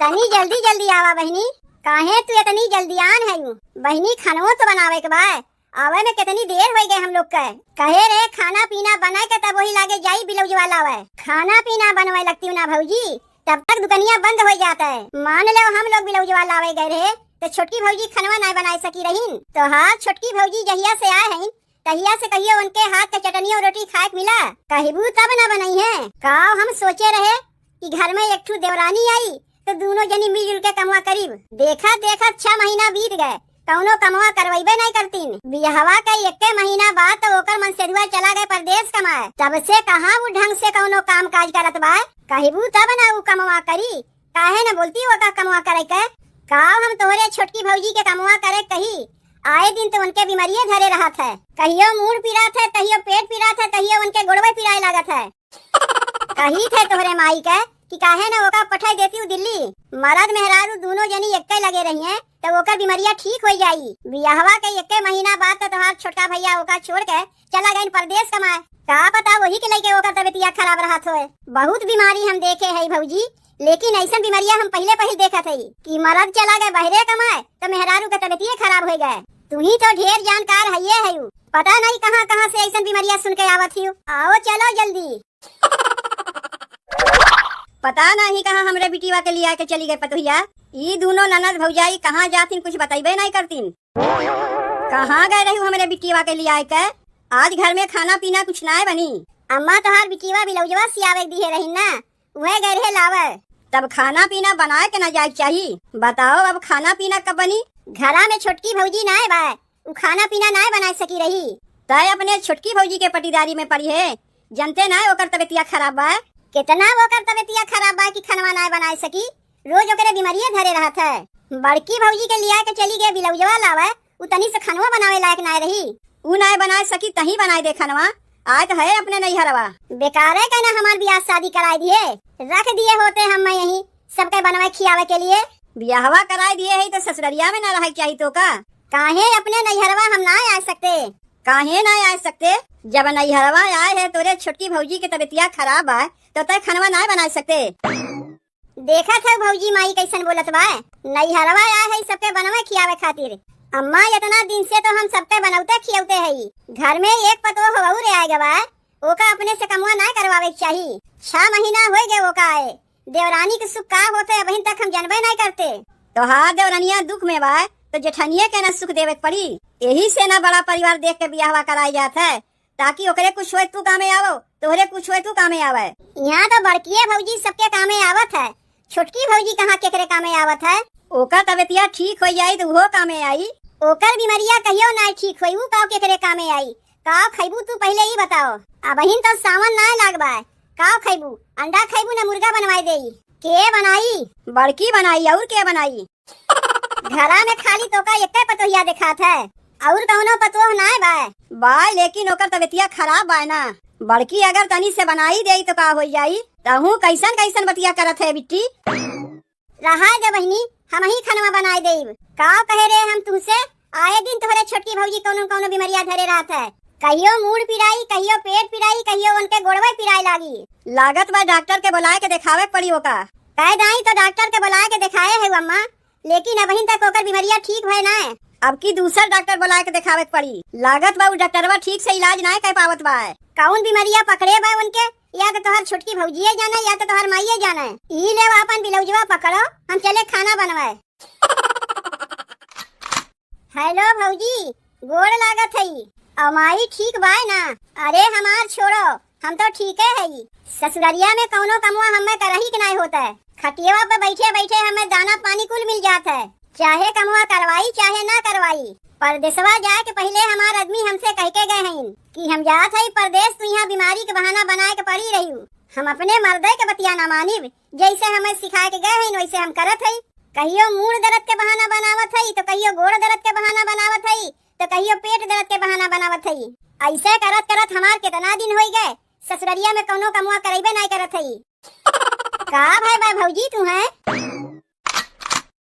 तनी जल्दी जल्दी आवा बहनी। काहे तू इतनी जल्दीयान है यू? बहनी खानवा तो बनावे के बा। आवे में कितनी देर हो गए हम लोग के। कहे रे खाना पीना बना के तब वही लागे जाई बिलौज वाला आवे। खाना पीना बनवाए लगती हूँ ना भौजी, तब तक दुकानिया बंद हो जाता है। मान लो हम लोग बिलौज वाला आवे गए रहे तो छोटकी भौजी खनवा नहीं बना सकी रही। तो हाँ, छोटकी भौजी जहिया से आए हैं तहिया से कहियो उनके हाथ के चटनी और रोटी खाए मिला कहबू तब ना बनाई है। काओ हम सोचे रहे कि घर में एक ठू देवरानी आई तो दोनों जनी मिलजुल के कमवा करीब। देखा देखा 6 महीना बीत गए, कौनो कमवा करवाइबे नहीं करतीन। बिहवा का 1 महीना बाद तो ओकर मन से दुआ चला गए परदेश कमाए। तब से कहाँ वो ढंग से कौनो काम काज करत बा। कहबू तब ना वो कमवा करी। काहे न बोलती वो का कमवा करे के। काओ हम तोहरे छोटकी भौजी के कमवा करे कही। आए दिन तो उनके बीमारियां धरे रहा था। कहियो मूड पीड़ा था, कहियो पेट पीड़ा था, कहियो उनके गुड़वे पीड़ाए लागत है। कही थे तोहरे माई के कि काहे न ओका पठाई देती हूँ दिल्ली। मरद मेहरारू दोनों जनी एक लगे रही हैं तो ओकर बीमारियां ठीक हो जाई। बियाहवा के 1 महीना बाद तो तुम्हार छोटा भैया ओका छोड़ के चला गए परदेश कमाए। का पता वही के लेके ओकर तबीयत खराब रहा हो। बहुत बीमारी हम देखे है भौजी, लेकिन ऐसा बीमारियां हम पहले देखा थे कि मर्द चला गए बहरे कमाए तो मेहरारू का तबीयत खराब हो गए। तू ही तो ढेर जानकार है यू। पता नहीं कहाँ कहाँ से ऐसा बीमारियां सुन के आवत ही। आओ चलो जल्दी। पता नहीं कहाँ हमरे बिटिया के लिए आके चली गए पतोहिया। ये दोनों ननद भौजाई कहाँ जातीन कुछ बताइबे नहीं करतीन। कहाँ गए रही हमरे बिटिया के लिए आके? आज घर में खाना पीना कुछ ना बनी। अम्मा तोहार बिटिया बिलौजवा सियावे दिए रही ना, वह गए रहे लावे। तब खाना पीना बनाए के ना जाए चाहिए। बताओ अब खाना पीना कब बनी? घरा में छोटकी भौजी ना बा, वो खाना पीना ना बना सकी रही। तय अपने छोटकी भौजी के पटीदारी में पड़ी है। जनते ना ओकर तबीयत खराब बा। कितना ओकर तबीयत खराब बा कि खाना ना बना सकी। रोज ओकरे बीमारियां धरे रहा था। बड़की भौजी के लिया के चली गए बिलौजवा लावे, उतनी से खानवा बनावे लायक ना रही। उ ना बना सकी तही बनाए दे खानवा। आज तो है अपने नैहरवा। बेकार है कहना हमार ब्याह शादी कराए दिए, रख दिए होते हम यही सबके बनवाए खियावे के लिए। ब्याहवा कराए दिए है तो ससुररिया में न रहे चाहिए तो का। काहे अपने नैहरवा हम ना आ सकते? काहे ना आ सकते? जब नैहरवा आए है तोरे छोटकी भौजी के तबीयत खराब है तो तय खानवा ना बना सकते। देखा था भौजी माई कैसन बोलत बा। नैहरवा आए है सबके बनवाए खियावे खातिर। अम्मा इतना दिन से तो हम सबके बनौते खियौते है। घर में एक पतो हो रे आए गवा, ओका अपने से कमवा ना करवावे चाहिए। 6 महीना हो गए ओका आए। देवरानी के सुख का होते अभी तक हम जानबे नहीं करते। तो हाँ, देवरानिया दुख में बा तो जेठनिया के न सुख देवे पड़ी। यही से ना बड़ा परिवार देख के ब्याहवा कराई जात है ताकि ओकरे कुछ होए तू कामे आवो, तोहरे कुछ होए तू कामे आवे। यहाँ तो बड़की भौजी सबके कामे आवत है, छोटकी भौजी कहाँ केकरे कामे आवत है। ओकर तबीयत ठीक हो जाई तो वो कामे आई। ओकर बीमारियां कहियो ना ठीक होई, वो काव केकरे कामे आई। काव खैबू तू पहले ही बताओ। अब हिन तो सावन ना लागबा। काव खैबू? अंडा खैबू ना मुर्गा बनवाई देई? के बनाई? बड़की बनाई और के बनाई? घरा में खाली तो का एक पतोहिया दिखात है और कौनो पतोह ना बा लेकिन ओकर तबीयत खराब बा ना। बड़की अगर तनी से बनाई दे तो का हो जाई। तहू कैसन कैसन बतिया करत है बिट्टी। रहा दे बहनी, हम ही खाना बनाए देब। काव कहे रे हम तुमसे आए दिन तोहरे छोटकी भौजी कौनो कौनो बीमारियां धरे रहत है। कहियो मूड पिराई, कहियो पेट पिराई, कहियो उनके गोड़वे पिराई लागी। लागत बा डॉक्टर के बुलाए के दिखावे पड़ी ओका। कह दाई तो डॉक्टर के बुलाए के दिखाए है अम्मा, लेकिन अभी तक ओकर बीमारियां ठीक भय ना। अब की दूसरा डॉक्टर बुलाए के दिखावे पड़ी। लागत बा डॉक्टरवा ठीक से इलाज ना कर पावत बा। कौन बीमारियां पकड़े बा उनके? या तो तोहर छोटकी भौजी जाने या तो तोहर माई जाने। ई ले अपन बिलौजवा पकड़ो, हम चले खाना बनवाए। हेलो भौजी, गोड़ लागत है। अमाई ठीक बा ना? अरे हमार छोड़ो, हम तो ठीक है। ससुररिया में कौनो कमवा हमें करही के नहीं होता है। खटिया पे बैठे बैठे हमें दाना पानी कुल मिल जाता है, चाहे कमवा करवाई चाहे ना करवाई। परदेसवा जाए के पहले हमार आदमी हमसे कह के गए हैं कि हम जात है परदेश, तू यहाँ बीमारी के बहाना बनाए के पड़ी रही। हम अपने मर्दे के बतिया ना मानिब, जैसे हमें सिखा के गए हैं वैसे हम करत है। कहियो मूड दर्द के बहाना बनावत है तो कहियो गोड़ दर्द के बहाना बनावत है तो कहियो पेट दर्द के बहाना बनावत है। ऐसे करत करत हमार कितना दिन हो गए, ससुररिया में कौनो कमवा करेबे नहीं करत है। का भाई भौजी तू है?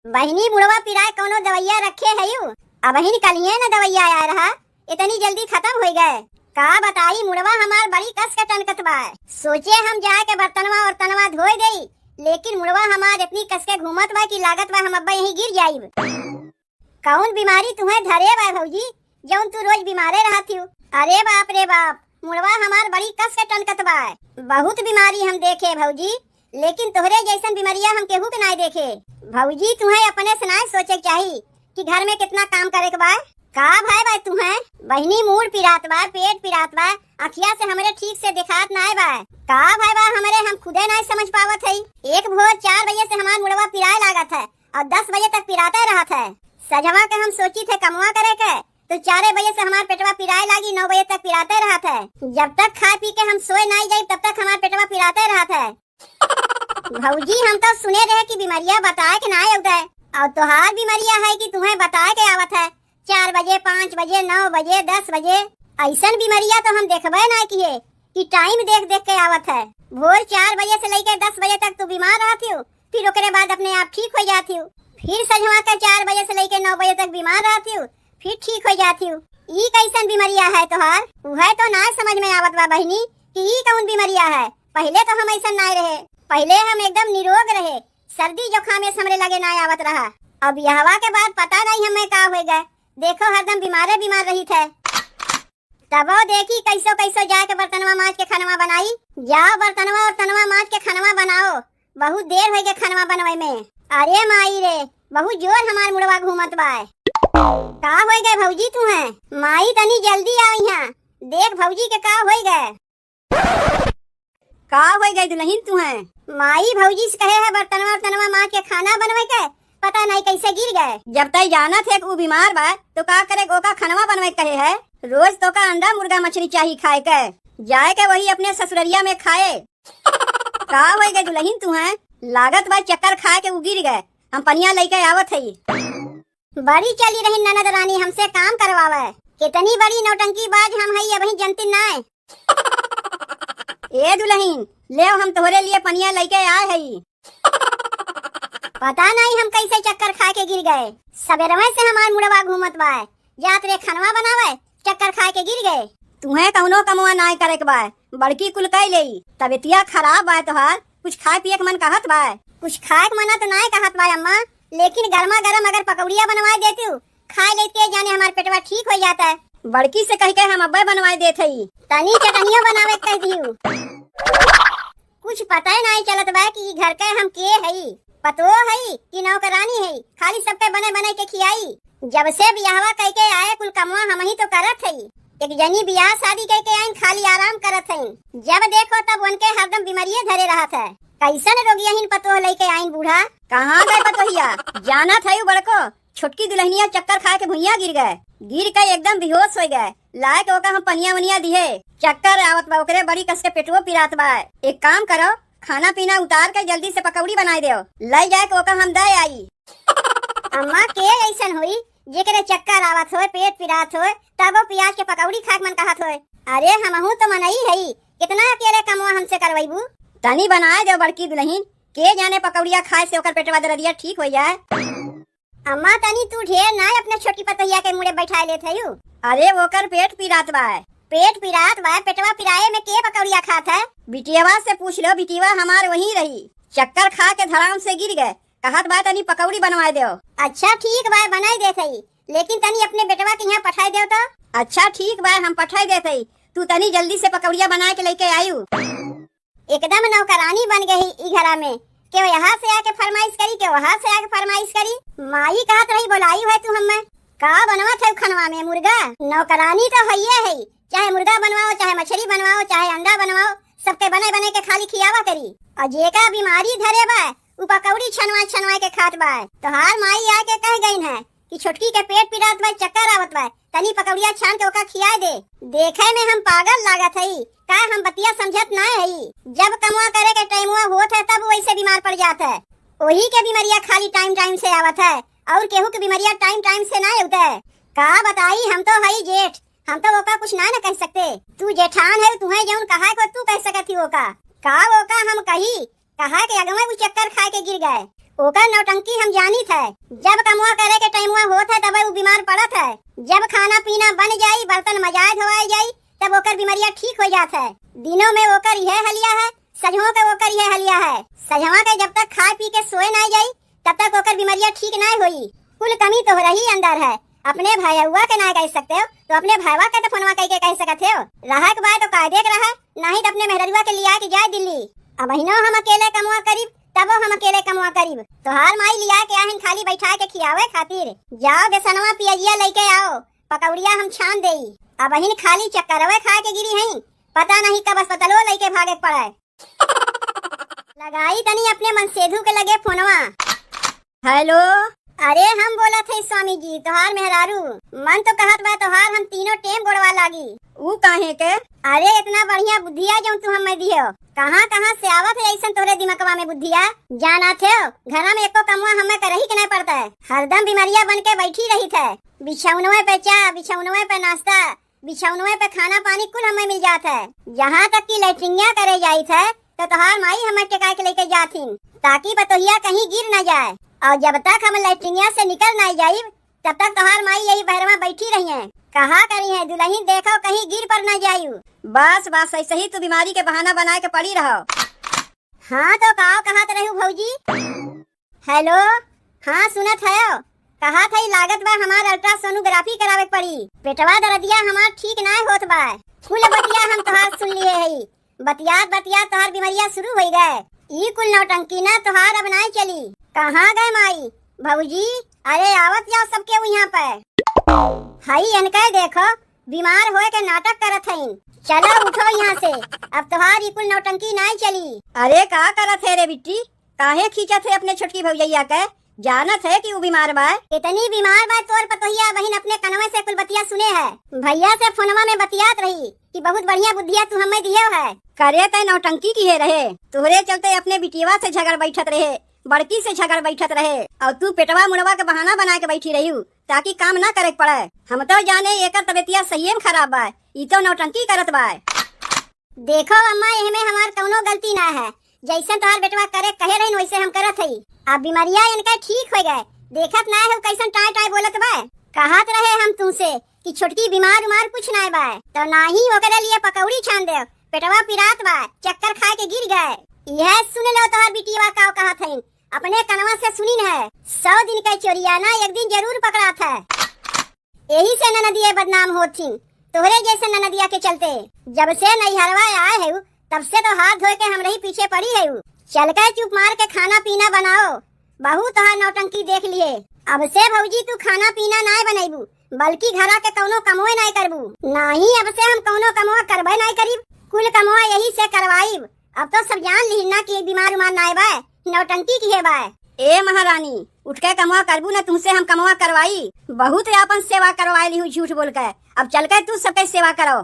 बहनी बुढ़वा पिराए कौनो दवाइया रखे है यू? अब ही निकलिए ना दवाइया आया रहा, इतनी जल्दी खत्म हो गए। का बताई मुड़वा हमार बड़ी कस के टनकत बा। सोचे हम जाए के बर्तनवा और तनवा धोए देई, लेकिन मुड़वा हमार इतनी कसके घूमत बा कि लागत बा हम अब्बा यहीं गिर जाइब। कौन बीमारी तुम्हें धरे बा भौजी जौन तू रोज बीमारे रहती हो? अरे बाप रे बाप, मुड़वा हमार बड़ी कस के टनकत बा। बहुत बीमारी हम देखे भौजी, लेकिन तोहरे जैसन बीमारिया हम केहू के नाय देखे। भौजी तुम्हें अपने से नाय सोचे चाहिए कि घर में कितना काम करे के बा। का भाई भाई तुम्हें बहनी मूड पिरात बा, पेट पिरात बा, अखिया से हमरे ठीक से दिखात नाय बा। का भाई बा हमरे हम खुदे नाय समझ पावत है। एक भोर 4 बजे से हमार मुड़वा पिराए लागत है और 10 बजे तक पिराते रहत है। सजवा के हम सोची थे कमवा करे के तो 4 बजे से हमार पेटवा पिराए लागी, 9 बजे तक पिराते रहत है। जब तक खा पी के हम सोए नहीं जाए तब तक हमार पेटवा पिराते रहत है। भौजी हम तो सुने रहे कि बीमारियां बताए के ना आवत है और तोहार बीमारियां है कि तुम्हें बताए के आवत है। 4 बजे, 5 बजे, 9 बजे, 10 बजे ऐसन बीमारियां तो हम देखबे ना किए कि टाइम देख देख के आवत है। भोर 4 बजे से लेकर 10 बजे तक तू बीमार रहती हो, फिर ओकरे बाद अपने आप ठीक हो जाती हो। फिर संझवा के 4 बजे से लेकर 9 बजे तक बीमार रहती हो, फिर ठीक हो जाती हो। ई कैसन बीमारियां है तोहार? वह तो ना समझ में आवत बा बहनी कि ई कौन बीमारियां है। पहले तो हम ऐसा ना रहे, पहले हम एकदम निरोग रहे, सर्दी जुकाम हमरे लगे ना आवत रहा। अब यहवा के बाद पता नहीं हमें का हो गए, देखो हरदम बीमार रही थे। तबो देखी कैसो कैसो जाके बर्तनवा माज के खानवा बनाई। जाओ बर्तनवा और तनवा माज के खानवा बनाओ, बहुत देर हो गए खानवा बनवे में। अरे माई रे, बहुत जोर हमार मुड़वा घूमत बा। का हो गए भौजी तुम्हें? माई तनी जल्दी आओ यहाँ, देख भौजी के का हो गए। का हो गई दुल्हन तुम्हें? माई भौजी से कहे है बर्तनवा और तनवा माज के खाना बनवे के, पता नहीं कैसे गिर गए। जब तक जाना थे वो बीमार बा तो का करे ओका खानवा बनवे कहे है। रोज तो का अंडा मुर्गा मछली चाहिए खाए के, जाए के वही अपने ससुररिया में खाए। का हो गए दुल्हन तुम्हें? लागत बा चक्कर खा के वो गिर गए, हम पनिया लेके आवत है। बड़ी चली रही ननद रानी हमसे काम करवावे, कितनी बड़ी नौटंकी बाज हम है अभी जनती ना। ए दुल्हन ले हम तोहरे लिए पनिया लेके आए है। पता नहीं हम कैसे चक्कर खा के गिर गए। सवेरे से हमार मुड़वा घूमत बा, जात रे खानवा बनावे, चक्कर खा के गिर गए। तुम्हें कौनो कमवा नाय करे के बा, बड़की कुल कई ले। तबियतिया खराब बा तोहार, कुछ खाए पिए के मन कहत बा? कुछ खाए के मना तो नाय कहत बा अम्मा, लेकिन गर्मा गर्म अगर पकौड़िया बनवा देती हूँ, खा लेते जाने हमार पेटवा ठीक हो जाता है। बड़की से कह के हम अब्बे बनवाई देत हई। तनी चटनिया बनावे कह दियो। कुछ पता ही नहीं चलत बा कि घर के हम के हई, पतो हई कि नौकरानी हई, खाली सबके बने बने के खियाई। जब से बियाहवा कह के आए कुल कमवा हम ही तो करत हई। एक जनी बियाह शादी कह के आइन खाली आराम करत हई, जब देखो तब उनके हरदम बीमारिये धरे रहत है। कैसन रोगियाहीन पतो लेके आइन बूढ़ा। कहाँ गए पतोहिया? जाना था बड़को छोटकी दुल्हनिया चक्कर खा के भुइया गिर गए, गिर के एकदम बेहोश हो गए। लाए के ओका हम पनिया वनिया दिए, चक्कर आवत बा ओकरे, बड़ी कस के पेटवो पिरात बा। एक काम करो, खाना पीना उतार के जल्दी से पकौड़ी बनाई दो, ले जाए के ओका हम दे आई। अम्मा के ऐसन हुई जेकरे चक्कर आवत होए, पेट पिरात होए, तब वो प्याज के पकौड़ी खाक मन कहत होए। अरे हमहू तो मनई हई, कितना अकेले कमवा हमसे करवाईबू। तनी बनाए दो बड़की दुल्हन, के जाने पकौड़िया खाए से ओकर पेटवा दर्दिया ठीक हो जाए। अम्मा तनी तू ढेर ना अपने छोटी पतोहिया के मुड़े बैठा लेत हयू। अरे ओकर पेट पिरात बा। पेट पिरात बा, पेटवा पिराए में के पकौड़िया खात है? बिटियावा से पूछ लो, बिटियावा हमार वहीं रही, चक्कर खा के धड़ाम से गिर गए, कहत बा तनी पकौड़ी बनवा दो। अच्छा ठीक बा, बनाई देत हई, लेकिन तनी अपने बेटवा के यहाँ पठाई दो तो। अच्छा ठीक बा, हम पठाई देत हई, तू तनी जल्दी से पकौड़िया बना के लेके आयू। एकदम नौकरानी बन गई ई घरा में, के यहाँ से आके फरमाइश करी, के वहाँ से आके फरमाइश करी। माई कहत रही बोलाई है तू हमें का बनवा थे खनवा में मुर्गा। नौकरानी तो हइये है, चाहे मुर्गा बनवाओ, चाहे मछली बनवाओ, चाहे अंडा बनवाओ, सबके बने बने के खाली खियावा करी। और जेका बीमारी धरे बा उ पकौड़ी छनवा छनवा के खात बा। तो हार माई आके कह गई है कि छोटकी के पेट पिरात बा, चक्कर आवत बा, तनी पकौड़िया छान के ओका खिया दे। देखे में हम पागल लागत हई, का हम बतिया समझत ना हई। जब कमवा करे के टाइमवा होत है तब वैसे बीमार पड़ जात है। वही के बीमारिया खाली टाइम टाइम से आवत है और केहू के बीमारिया टाइम टाइम से ना होता है। का बताई, हम तो हई जेठ, हम तो ओका कुछ ना कह सकते। तू जेठान है, तुम्हें जौन कहा को तू कह सकती ओका का ओका हम कही कहा के अगवा वो चक्कर खा के गिर गए। ओका नौटंकी हम जानी थे। जब कमवा करे के टाइमवा होत है तब वो बीमार पड़त है। जब खाना पीना बन जाई, बर्तन मजाए धोवाई जाई, तब ओकर बीमारिया ठीक हो जात है। दिनों में ओकर यह हलिया है सजहो के वो करिए हलिया है। सजवा के जब तक खा पी के सोए ना जाई तब तक ओकर बीमारियां ठीक ना होई। कुल कमी तो रही अंदर है। अपने भाईवा के ना कह सकते हो तो अपने भाईवा के तो फोनवा कह के कह सकते हो। रहा के बाद तो कायदे के रहा, नहीं तो अपने मेहररुआ के लिया के जाए दिल्ली। अब अहिनो हम अकेले कमवा करीब तब हम अकेले कमवा करीब। तो हार माई लिया के आहिन खाली बैठा के खियावे खातिर। जाओ बेसनवा पियजिया लेके आओ, पकौड़िया हम छान देई। अब अहिन खाली चक्करवे खा के गिरी हई, पता नहीं कब अस्पतालो लेके भागे पड़े। लगाई तनी अपने मनसेधु के लगे फोनवा। हेलो, अरे हम बोला थे स्वामी जी तोहार मेहरारू। मन तो कहत बा तोहार हम तीनों टेम गोड़वा लागी। ऊ काहे के? अरे इतना बढ़िया बुद्धिया जो तू हमें दियो, कहाँ कहाँ से आवत है ऐसा तोरे दिमागवा में बुद्धिया। जाना थे घर में एको कमुआ हमें करही के नहीं पड़ता है। हरदम बीमारियां बन के बैठी रही थे। बिछौनवे पे चाय, बिछौनवे पे नाश्ता, बिछौनवे पे खाना पानी कुल हमें मिल जाता है। यहाँ तक की लैट्रिनिया करे जाई थे तो तोहार माई हमें टिका के लेके जाथिन ताकि बतोहिया कहीं गिर न जाए। और जब तक हम लैट्रिनिया से निकल नहीं जाई तब तक तोहार माई यही बहरवा बैठी रही है। कहा करी है दुल्हन देखो कहीं गिर पर न जायू। बस बस ऐसे ही तू बीमारी के बहाना बना के पड़ी रहो। हाँ तो कहो कहाँ रहू भौजी। हेलो, हाँ सुनत है। कहा था लागत बा हमार अल्ट्रासोनोग्राफी करावे पड़ी। पेटवा दर्दिया हमार ठीक ना होत बा। कुल बतिया हम तोहार सुन लिए है। बतियात बतियात तोहार बीमारियां शुरू हो गए। ई कुल नौटंकी ना तोहार अब नहीं चली। कहाँ गए माई भौजी? अरे आवत जाओ सबके यहाँ पे। हाई इनका देखो बीमार होए के नाटक करत हईन। चलो उठो यहाँ से, अब तोहार ई कुल नौटंकी नहीं चली। अरे का करत है रे बिट्टी? काहे खींचत है अपने छोटकी भौजैया के? जानत है कि वो बीमार बा? इतनी बीमार बा तोर पतोहिया बहन अपने कनवे से कुल बतिया सुने है। भैया से फोनवा में बतियात रही कि बहुत बढ़िया बुद्धिया तू हमें दिए है। करे तय नौटंकी किए रहे, तोहरे चलते अपने बिटिया से झगड़ बैठत रहे, बड़की से झगड़ बैठत रहे और तू पेटवा मुड़वा के बहाना बना के बैठी रही ताकि काम ना करे पड़े। हम तो जाने एकर तबियतिया सही में खराब बा, ई तो नौटंकी करत बा। देखो अम्मा इनमें हमार कौनो गलती ना है। जैसे तोहार बेटवा करे कहे रही वैसे हम करत हई। अब बीमारियां इनका ठीक हो गए। देखत ना है कैसन टाय टाय बोलत बा। कहत रहे हम तुमसे कि छोटकी बीमार उमार कुछ ना बा तो ना ही ओकरे लिए पकौड़ी छान दे। पेटवा पिरात बा, चक्कर खा के गिर गए। यह सुन लो तोहार बिटिया का कहत हई, अपने कनवा से सुनी है। 100 दिन का चोरिया ना एक दिन जरूर पकड़ा था। यही से ननदिया बदनाम होती तोहरे जैसे ननदिया के चलते। जब से नैहरवा आए है तब से तो हाथ धोए के हमरे ही पीछे पड़ी है। चल के चुप मार के खाना पीना बनाओ। बहू तोहार नौटंकी देख लिए। अब से भौजी तू खाना पीना ना बनाईबू बल्कि घरा के कौनो कमोए नहीं करबू। नहीं अब से हम कौनो कमोआ करबे नहीं करीब, कुल कमोआ यही से करवाईब। अब तो सब जान ली ना कि बीमार उमार ना बा, नौटंकी की है बा। ए महारानी उठ के कमवा करबू ना, तुमसे हम कमवा करवाई। बहुत अपन सेवा करवाई ली हूँ झूठ बोल के। अब चल के तू सबके सेवा करो।